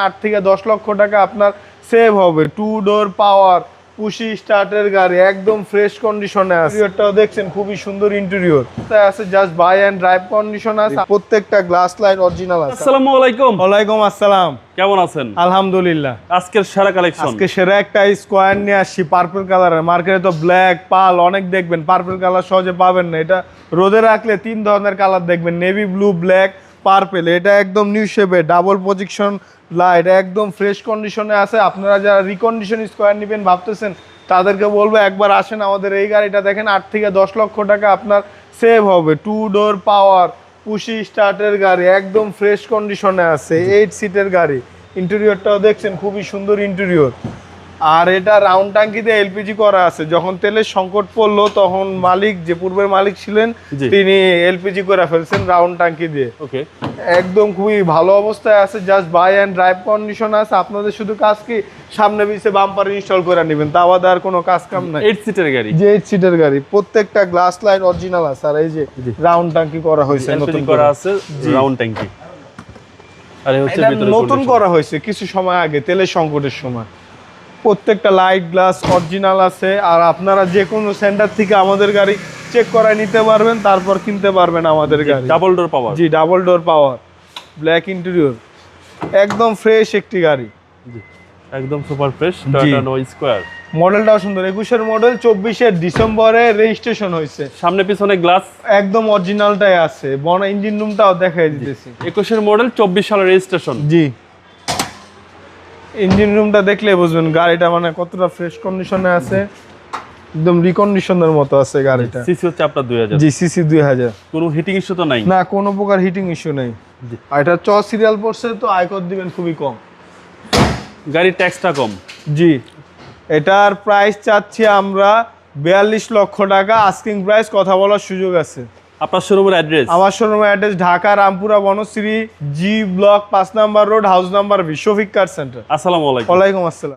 8 থেকে 10 লক্ষ টাকা আপনার সেভ হবে। 2 ডোর পাওয়ার পুশি স্টার্টের গাড়ি, একদম ফ্রেশ কন্ডিশনে আছে। ইন্টেরিয়রটাও দেখছেন খুবই সুন্দর ইন্টেরিয়র আছে, just buy and drive condition আছে। প্রত্যেকটা গ্লাস লাইট অরিজিনাল আছে। আসসালামু আলাইকুম। ওয়ালাইকুম আসসালাম। কেমন আছেন? আলহামদুলিল্লাহ। আজকের সেরা কালেকশন, আজকে সেরা একটা স্কয়ার নিয়ে আসছি পার্পল কালারের। মার্কেটে তো ব্ল্যাক পাল অনেক দেখবেন, পার্পল কালার সহজে পাবেন না। এটা রোদে রাখলে 3 ধরনের কালার দেখবেন, নেভি ব্লু, ব্ল্যাক, পার্পল। এটা একদম নিউ শেপে ডাবল পজিশন লাইট, একদম ফ্রেশ কন্ডিশনে আছে। আপনারা যারা রিকন্ডিশন স্কয়ার নেবেন ভাবতেছেন, তাদেরকে বলবো একবার আসেন আমাদের এই গাড়িটা দেখেন। 8 থেকে 10 লক্ষ টাকা আপনার সেভ হবে। 2 ডোর পাওয়ার পুশি স্টার্টের গাড়ি, একদম ফ্রেশ কন্ডিশনে আছে। 8 সিটের গাড়ি। ইন্টেরিয়রটাও দেখছেন খুবই সুন্দর ইন্টেরিয়র। আর এটা রাউন্ড ট্যাঙ্কিতে এলপিজি করা আছে। যখন তেলের সংকট পড়লো তখন মালিক, যে পূর্বের মালিক ছিলেন, তিনি এলপিজি করে ফেলছেন রাউন্ড ট্যাঙ্কি দিয়ে। ওকে, একদম খুবই ভালো অবস্থায় আছে, just buy and drive condition আছে। আপনাদের শুধু কাজ কি সামনে পিছে বাম্পার ইনস্টল করে নেবেন, তা বাদে আর কোনো কাজ কাম নাই। 8 সিটের গাড়ি, যে 8 সিটের গাড়ি, প্রত্যেকটা গ্লাস লাইট অরিজিনাল আছে। আর এই যে রাউন্ড ট্যাঙ্কি করা হয়েছে, নতুন করা আছে রাউন্ড ট্যাঙ্কি। আরে হচ্ছে ভিতরে নতুন করা হয়েছে কিছু সময় আগে, তেলের সংকটের সময়। প্রত্যেকটা লাইট গ্লাস অরিজিনাল আছে। আর আপনারা যে কোনো সেন্টার থেকে আমাদের গাড়ি চেক করায় নিতে পারবেন, তারপর কিনতে পারবেন আমাদের গাড়ি। ডাবল ডোর পাওয়ার, জি double door power, black interior, একদম ফ্রেশ একটি গাড়ি। জি একদম super fresh. Toyota Noah Esquire, মডেলটাও সুন্দর। 21-এর মডেল, 24-এর ডিসেম্বরে রেজিস্ট্রেশন হয়েছে। সামনে পিছনে গ্লাস একদম অরিজিনালটাই আছে। বড় ইঞ্জিন রুমটাও দেখাই দিতেছি। 21-এর মডেল, 24 সালের রেজিস্ট্রেশন। জি, ইঞ্জিন রুমটা দেখলে বুঝবেন গাড়িটা মানে কতটা ফ্রেশ কন্ডিশনে আছে। একদম রিকন্ডিশনের মতো আছে গাড়িটা। সিসি হচ্ছে আপনার 2000। জি সিসি 2000। কোনো হিটিং ইস্যু তো নাই? না, কোনো প্রকার হিটিং ইস্যু নেই। আর এটা চ সিরিয়াল পড়ছে, তো আয়কর দিবেন খুবই কম। গাড়ির ট্যাক্সটা কম। জি, এটার প্রাইস চাচ্ছি আমরা 42 লক্ষ টাকা। আস্কিং প্রাইস, কথা বলার সুযোগ আছে। আপনার শোরুমের অ্যাড্রেস? আমার শোরুমের address Dhaka Rampura Banasree G block 5 number road, house number 20, Shafiq car centre. আসসালামু আলাইকুম। ওয়ালাইকুম আসসালাম।